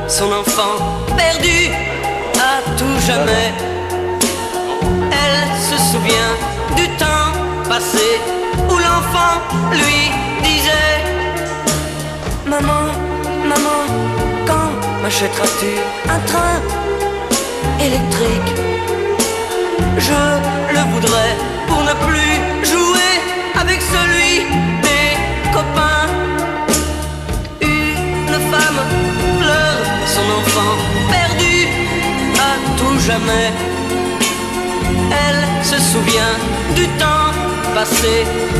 Son enfant perdu à tout jamais. Elle se souvient du temps passé où l'enfant lui disait: Maman, maman, quand m'achèteras-tu un train électrique? Je le voudrais pour ne plus jouer avec celui des copains. Une femme pleure son enfant perdu à tout jamais. Elle se souvient du temps passé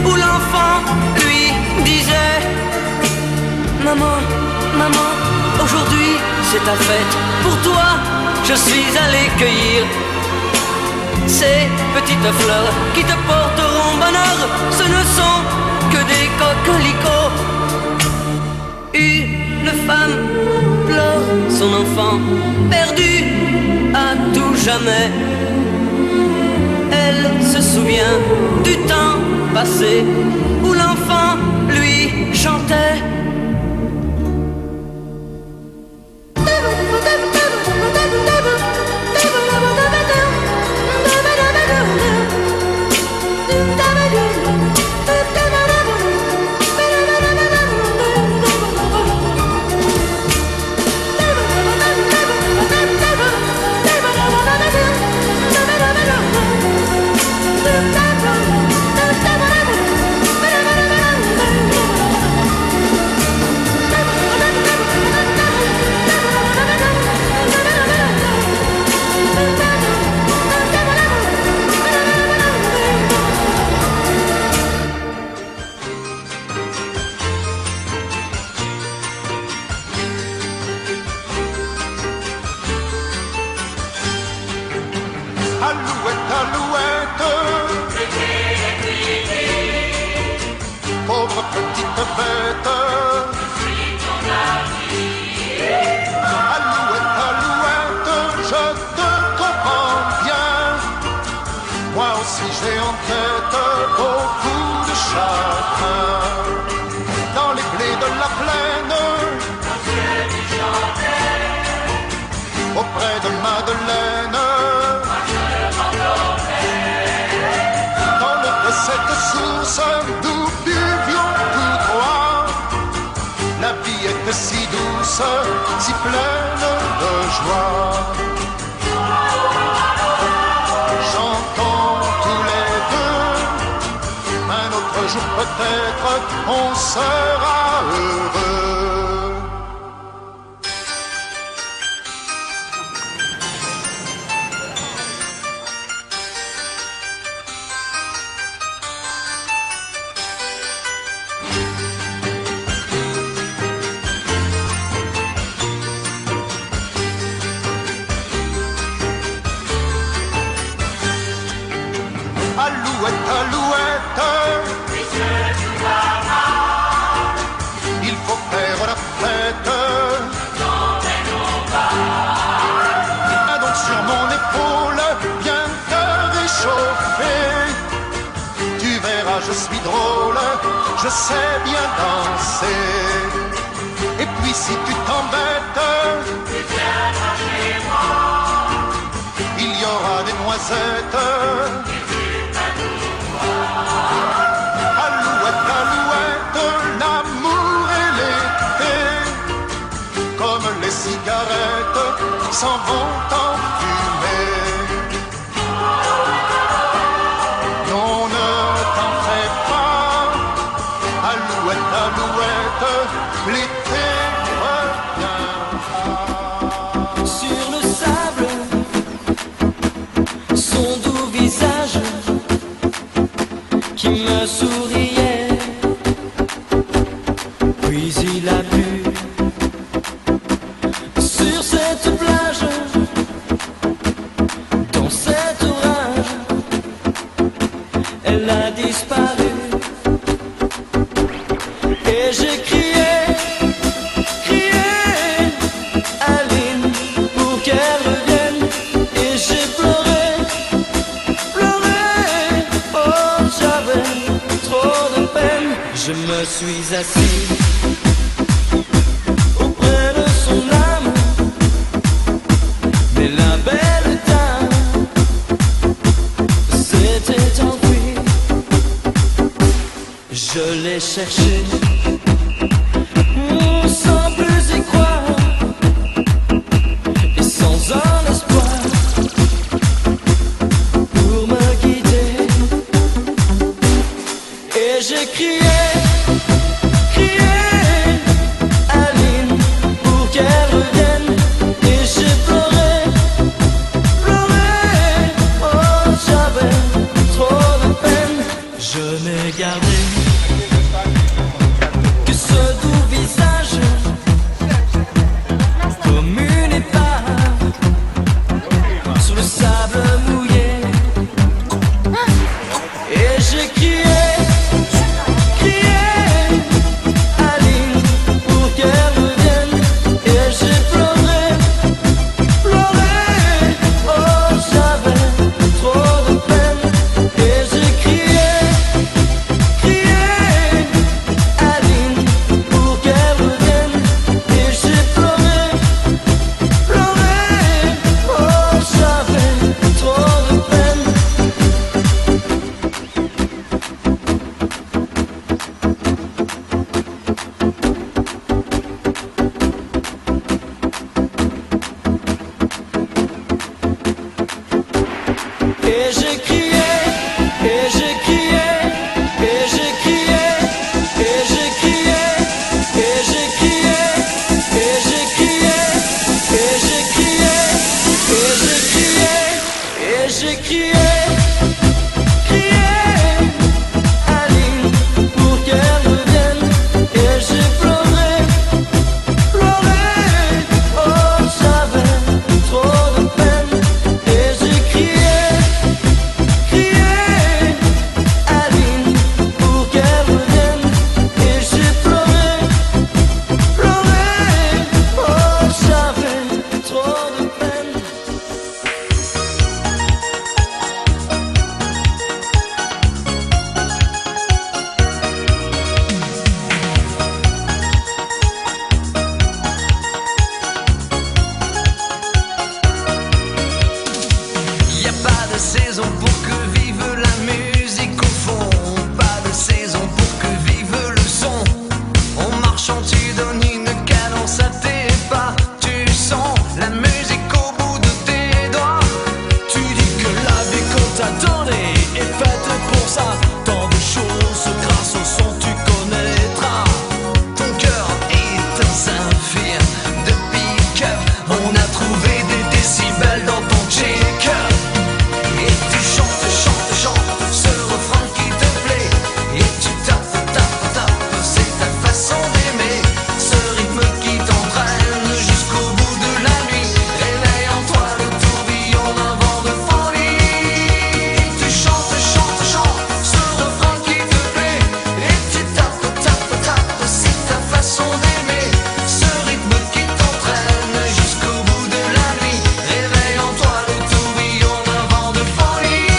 où l'enfant lui disait: Maman, maman, aujourd'hui c'est ta fête. Pour toi, je suis allé cueillir ces petites fleurs qui te porteront bonheur. Ce ne sont que des coquelicots. Une femme pleure son enfant perdu à tout jamais. Elle se souvient du temps passé où l'enfant lui chantait: Alouette, alouette, pauvre petite bête. Alouette, alouette, je te comprends bien. Moi aussi j'ai en tête beaucoup de chagrin. Dans les blés de la plaine, auprès de Madeleine, cette source d'où buvions tous trois. La vie était si douce, si pleine de joie. Chantons tous les deux, un autre jour peut-être on sera heureux. Alouette, alouette, il faut faire la fête. Viens donc sur mon épaule, viens te réchauffer. Tu verras, je suis drôle, je sais bien danser. Et puis si tu t'embêtes, tu viendras chez moi. Il y aura des noisettes. Alouette, alouette, l'amour et l'été, comme les cigarettes, s'en vont en fumée. Non, ne t'en fais pas, alouette, alouette, l'été reviendra. Sur le sable, son doux visage qui me souriait, puis il a bu sur cette plage, dans cet orage, elle a disparu. Et Et j'ai crié, crié Aline pour qu'elle revienne. Et j'ai pleuré, pleuré, oh j'avais trop de peine. Je me suis assis auprès de son âme, mais la belle dame s'était enfuie. Je l'ai cherché sans plus y croire et sans un espoir pour me guider. Et j'ai crié, crié Aline pour qu'elle revienne. Et j'ai pleuré, pleuré, oh j'avais trop de peine. Je n'ai gardé que ce doux visage comme une épave sur le sable mouillé. Et j'ai crié, crié Aline pour qu'elle revienne. Et j'ai pleuré, pleuré, oh j'avais trop de peine. Et j'ai crié, crié Aline pour qu'elle revienne. Et j'ai pleuré, pleuré, oh j'avais trop de peine. Et j'ai crié, et j'ai crié, et j'ai crié, et j'ai crié, et j'ai crié, et j'ai crié, et j'ai crié, et j'ai crié, et j'ai crié, crié Aline pour qu'elle revienne. Et j'ai pleuré, pleuré, oh j'avais trop de peine. Et j'ai crié, crié Aline pour qu'elle revienne. Et j'ai pleuré, pleuré, oh j'avais trop de peine. Y a pas de saison pour que vive la musique au fond, pas de saison pour que vive le son. En marchant tu donnes une cadence à tes pas, tu sens la musique au bout de tes doigts. Tu dis que la vie qu'on t'a donnée est faite pour ça. Tant de choses grâce au son tu connaîtras. Ton cœur est un saphir de pick-up. On a trouvé des décibels dans ton check-up. Et tu chantes, chantes, chantes ce refrain qui te plaît. Et tu tapes, tapes, tapes, c'est ta façon d'aimer. Ce rythme qui t'entraîne jusqu'au bout de la nuit. Réveille en toi le tourbillon d'un vent de folie. Et tu chantes, chantes, chantes ce refrain qui te plaît. Et tu tapes, tapes, tapes, c'est ta façon d'aimer. Ce rythme qui t'entraîne jusqu'au bout de la nuit. Réveille en toi le tourbillon d'un vent de folie.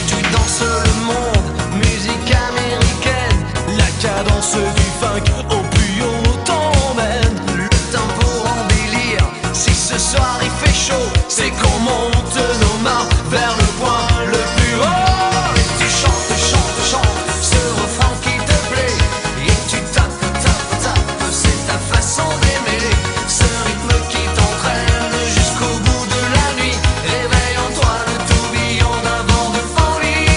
Tu danses le monde, musique américaine. La cadence du funk au plus haut t'emmène. Le tempo en délire, si ce soir il fait chaud, c'est qu'on monte nos mains vers le point le plus haut. Et tu chantes, chantes, chantes ce refrain qui te plaît. Et tu tapes, tapes, tapes, c'est ta façon d'aimer. Ce rythme qui t'entraîne jusqu'au bout de la nuit. Réveille en toi le tourbillon d'un vent de folie.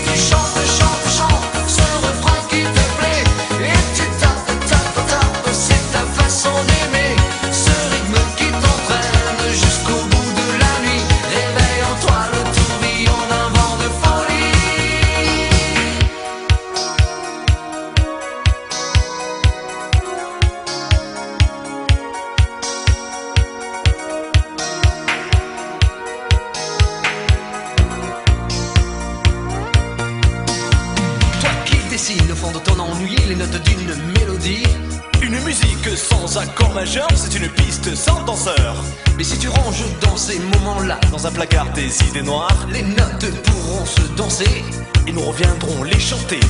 Tu chantes, chantes, chantes ce refrain qui te plaît. Et tu tapes, tapes, tapes, c'est ta façon d'aimer. Ce rythme qui t'entraîne jusqu'au bout ennuyer les notes d'une mélodie. Une musique sans accord majeur, c'est une piste sans danseur. Mais si tu ranges dans ces moments-là Dans un placard des idées noires, les notes pourront se danser et nous reviendrons les chanter.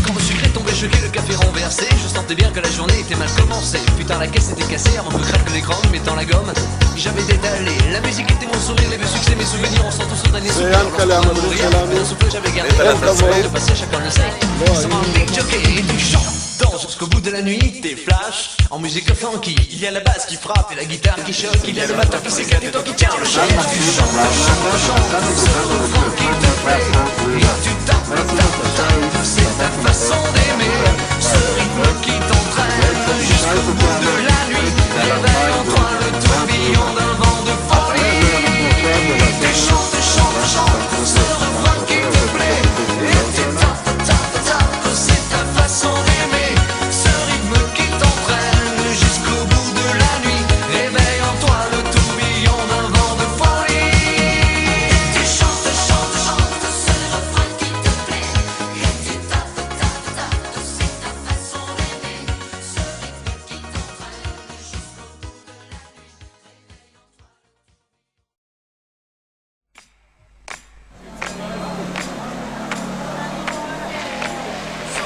Quand le sucre est tombé gelé, le café renversé, je sentais bien que la journée était mal commencée. Putain, la caisse était cassée avant que craque l'écran, mettant la gomme. J'avais détalé, la musique était mon sourire, les vieux succès, mes souvenirs, on sent tous au dernier soupir. Dans souffle, j'avais gardé la façon de passer, chacun le sait. Sans un big jockey, et tu chantes. Danse jusqu'au bout de la nuit, Des flashs, en musique funky. il y a la basse qui frappe Et la guitare qui choque, il y a le batteur qui s'éclate et toi qui tiens le chant. Tu chantes, ce refrain qui te plaît. Et tu tapes, c'est ta façon d'aimer. Ce rythme qui t'entraîne jusqu'au bout de la nuit. Réveille en toi le tourbillon d'un vent de folie. Tu chantes, ce refrain qui te plaît. Et tu tapes, c'est ta façon d'aimer. Ce rythme qui t'entraîne jusqu'au bout de la nuit. Réveille en toi le tourbillon d'un vent de folie. Tu chantes, ce refrain qui te plaît. Et tu tapes, c'est ta façon d'aimer. Ce rythme qui t'entraîne jusqu'au bout de la nuit.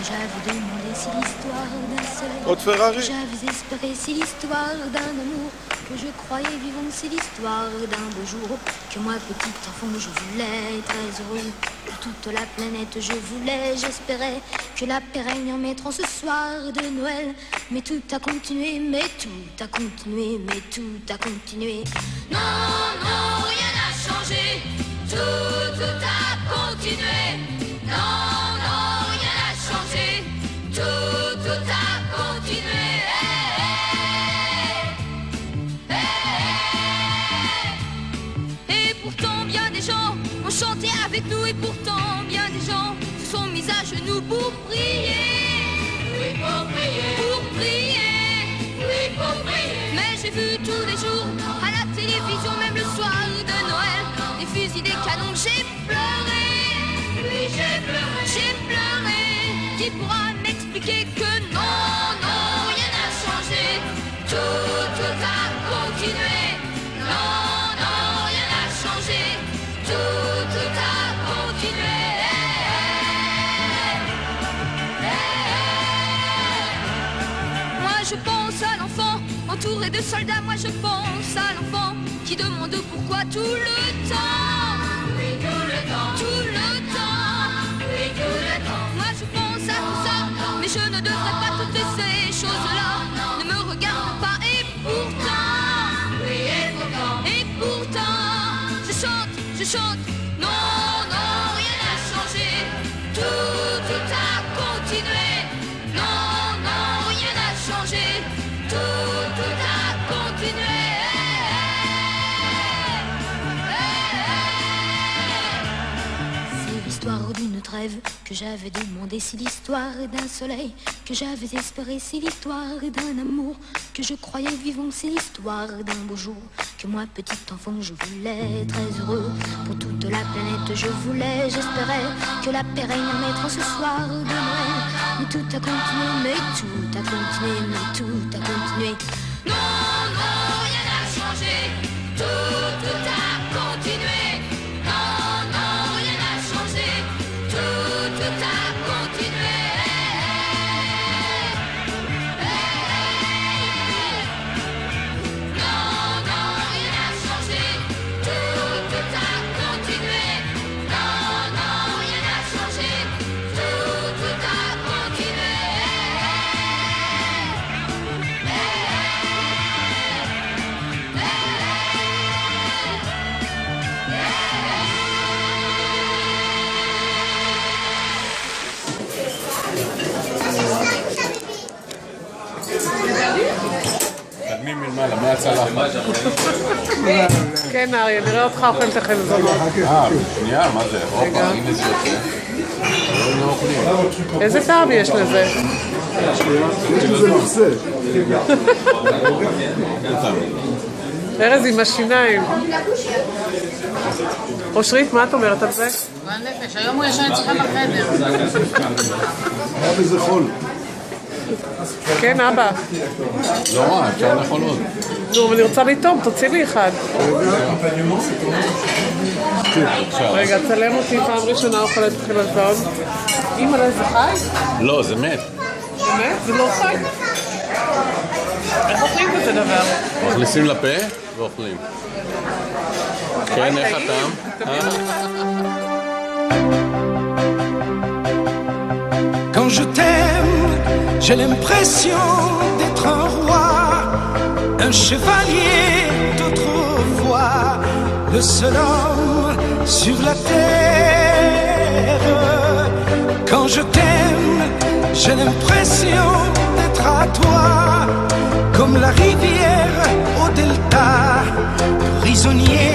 J'avais demandé si l'histoire d'un soleil Haute Ferrari. que j'avais espéré, si l'histoire d'un amour que je croyais vivant, si l'histoire d'un beau jour que moi petit enfant je voulais très heureux pour toute la planète je voulais, j'espérais que la paix règne en mettant ce soir de Noël, mais tout a continué, mais tout a continué, mais tout a continué. Non, non, rien n'a changé, tout a continué. Non, non, rien n'a changé, tout a continué. Et pourtant bien des gens ont chanté avec nous, et pourtant bien des gens se sont mis à genoux pour prier. Oui, pour prier. Pour prier. Oui, pour prier. Mais j'ai vu tous les jours à la télévision, même le soir de Noël, des fusils, des canons, j'ai pleuré. Oui, j'ai pleuré. J'ai pleuré. Qui pourra m'expliquer que non, non, rien n'a changé, tout a continué. Non, non, rien n'a changé, tout a continué. Moi je pense à l'enfant entouré de soldats, moi je pense à l'enfant qui demande pourquoi tout le temps. Oui, tout le temps. Tout le temps. Oui, tout le temps. Moi je pense à tout ça, mais je ne devrais pas toutes ces choses-là. Ne me regarde pas et pourtant. Oui, et pourtant. Je chante. Non, non, rien n'a changé. Tout a continué. Non, non, rien n'a changé. Tout a continué. C'est l'histoire d'une trêve que j'avais demandé, c'est l'histoire d'un soleil que j'avais espéré, c'est l'histoire d'un amour que je croyais vivant, c'est l'histoire d'un beau jour que moi petit enfant je voulais très heureux pour toute la planète je voulais, j'espérais que la paix règne en mettant ce soir de Noël, mais tout a continué, mais tout a continué, mais tout a continué. Non, non, rien n'a changé, tout a continué. Non, non, rien n'a changé, tout a continué. Non, non, rien n'a changé, tout a continué. Non, non, rien n'a changé, tout a continué. תקדמי מלמעלה, מהצלחת. כן, אריה, נראה אותך אוכל את החלזונות. שנייה, מה זה? הופה, הנה זה יוצא. לא אוכלים. איזה טעם יש לזה? יש לזה מחסה. ארז עם השיניים. אושרית, מה את אומרת על זה? גועל נפש, היום הוא ישן אצלך בחדר. היה בזה חול. כן, אבא. לא רע, אפשר לאכול עוד. נו, אבל אני רוצה לטעום, תוציא לי אחד. רגע, צלם אותי פעם ראשונה אוכלת חלזון. אימא, זה חי? לא, זה מת. באמת? זה לא חי? איך אוכלים כזה דבר? מכניסים לפה ואוכלים. כן, איך הטעם? Quand je t'aime, j'ai l'impression d'être un roi, un chevalier d'autrefois, le seul homme sur la terre. Quand je t'aime, j'ai l'impression d'être à toi, comme la rivière au delta, prisonnier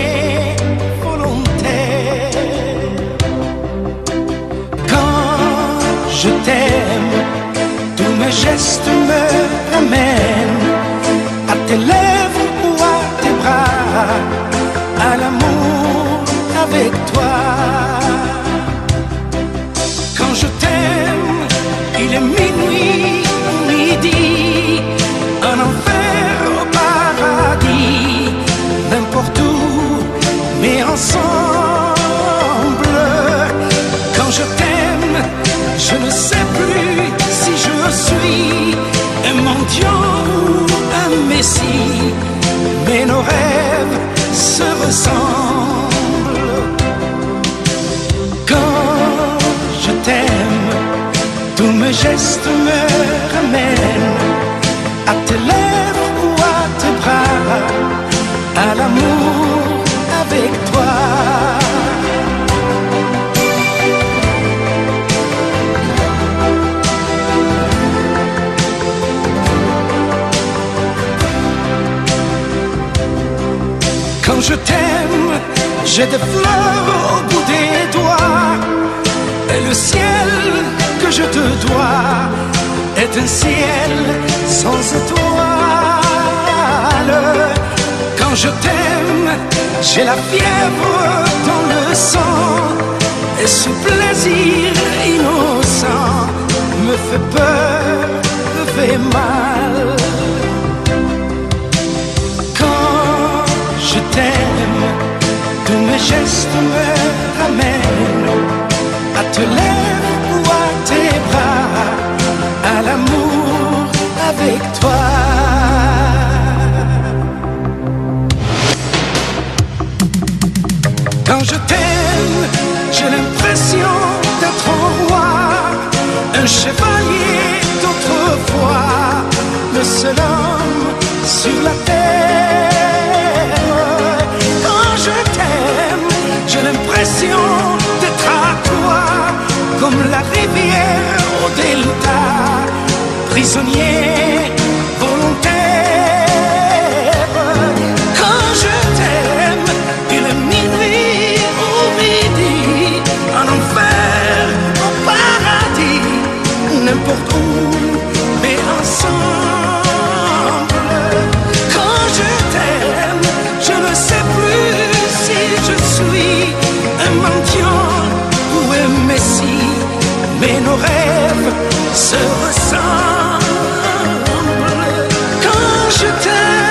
volontaire. Quand je t'aime, tous mes gestes me ramènent à tes lèvres ou à tes bras, à l'amour avec toi. Quand je t'aime, il est minuit ou midi, un enfer au paradis, n'importe où, mais ensemble. Quand je t'aime, je ne sais plus si je suis un mendiant ou un messie, mais nos rêves se ressemblent. Quand je t'aime, tous mes gestes me ramènent à tes lèvres ou à tes bras, à l'amour avec toi. Quand je t'aime, j'ai des fleurs au bout des doigts, et le ciel que je te dois est un ciel sans étoiles. Quand je t'aime, j'ai la fièvre dans le sang, et ce plaisir innocent me fait peur, me fait mal. Quand je t'aime, tous mes gestes me ramènent à tes lèvres ou à tes bras, à l'amour avec toi. Quand je t'aime, j'ai l'impression d'être un roi, un chevalier d'autrefois, le seul homme sur la terre. Quand je t'aime, j'ai l'impression d'être à toi, comme la rivière au delta, prisonnier volontaire. Quand je t'aime, il est minuit ou midi, un enfer au paradis, n'importe où, mais ensemble. Quand je t'aime, je ne sais plus si je suis un mendiant ou un messie, mais nos rêves se ressemblent. Quand je t'aime,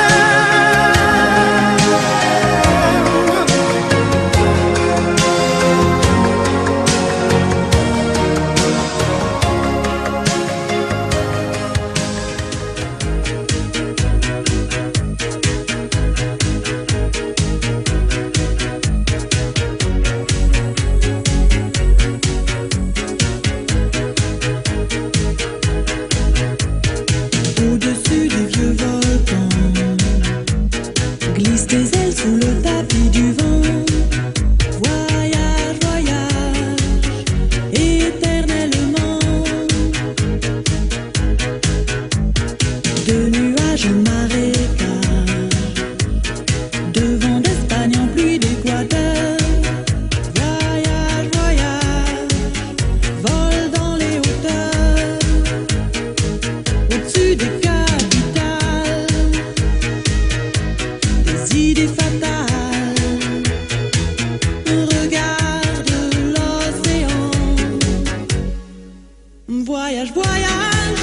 Voyage, voyage,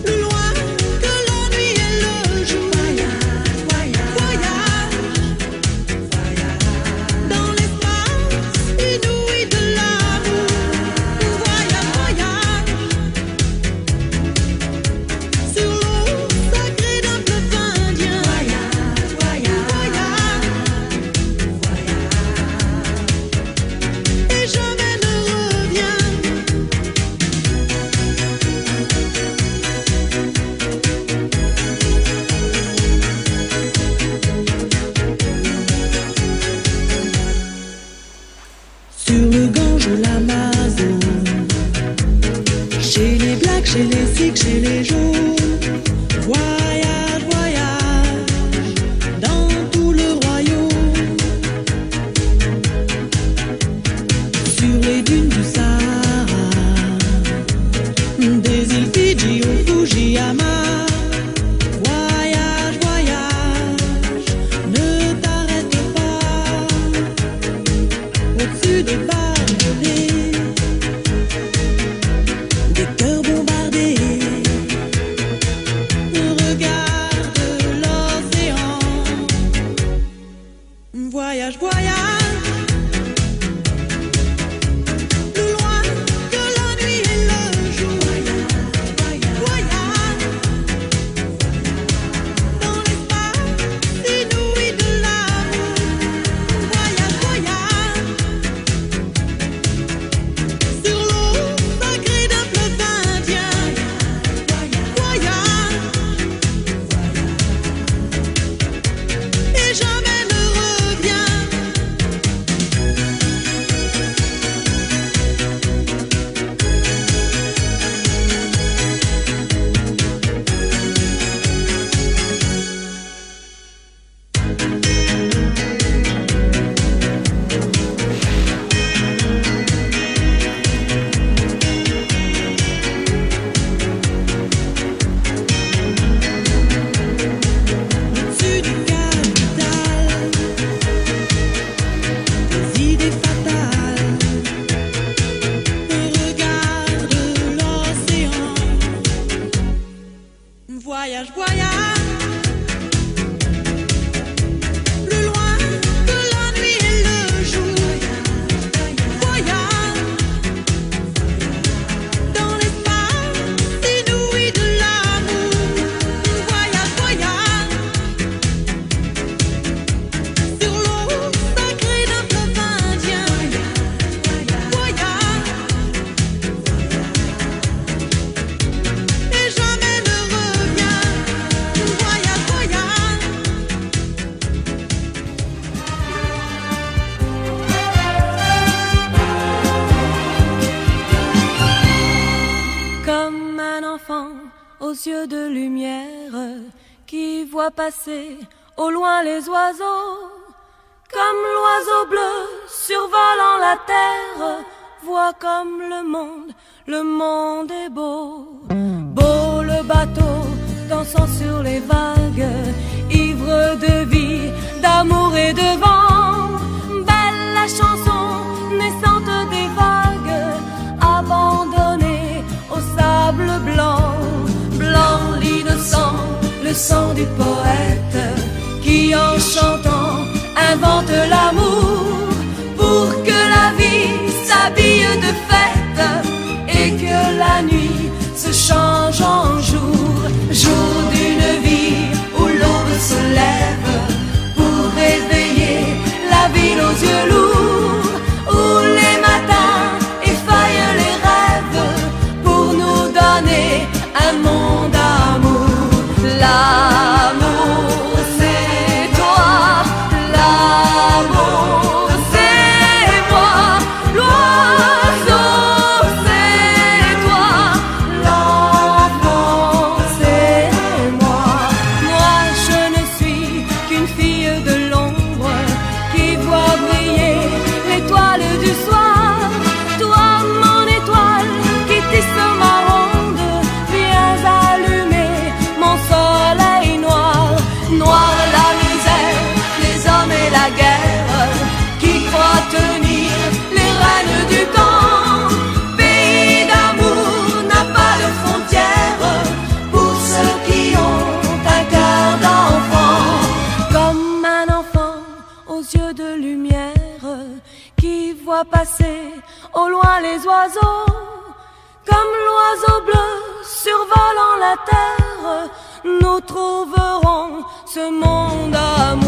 plus loin que la nuit et le jour. Voyage, voyage, voyage, dans l'espace inouï de l'amour. Voyage, voyage, sur l'eau sacrée d'un fleuve indien. Voyage, voyage, voyage, et jamais ne reviens. Sur le Gange ou l'Amazone, chez les Blacks, chez les Sikhs, chez les Jaunes. Voyage, voyage, dans tout le royaume. Sur les dunes du Sahara, des îles Fidji au Fujiyama. Voyage, voyage, ne t'arrête pas. Au-dessus des barbelés, des cœurs bombardés. Regarde l'océan. Voyage, voyage, plus loin que la nuit et le jour. Voyage, dans l'espace inouï de l'amour. Voyage, voyage, sur l'eau sacrée d'un fleuve indien. Voyage, et jamais ne reviens. Au-dessus du capital, des idées fatales. Regarde l'océan. Voyage, voyage, plus loin que la nuit et le jour. Voyage, dans l'espace inouï de l'amour. Voyage, voyage, sur l'eau sacrée d'un fleuve indien. Voyage, et jamais ne reviens. Voyage, voyage. Comme un enfant aux yeux de lumière qui voit passer au loin les oiseaux. Comme l'oiseau bleu survolant la terre, voit comme le monde est beau. Beau le bateau dansant sur les vagues, ivre de vie, d'amour et de vent. Belle la chanson naissante des vagues, abandonnée au sable blanc. Blanc l'innocent, le sang du poète, qui en chantant invente l'amour, pour que la vie s'habille de fête et que la nuit se change en jour. Jour d'une vie où l'aube se lève pour réveiller la ville aux yeux lourds, où les matins effeuillent les rêves pour nous donner un monde d'amour. L'amour c'est toi, l'amour oiseaux, comme l'oiseau bleu survolant la terre, nous trouverons ce monde amoureux.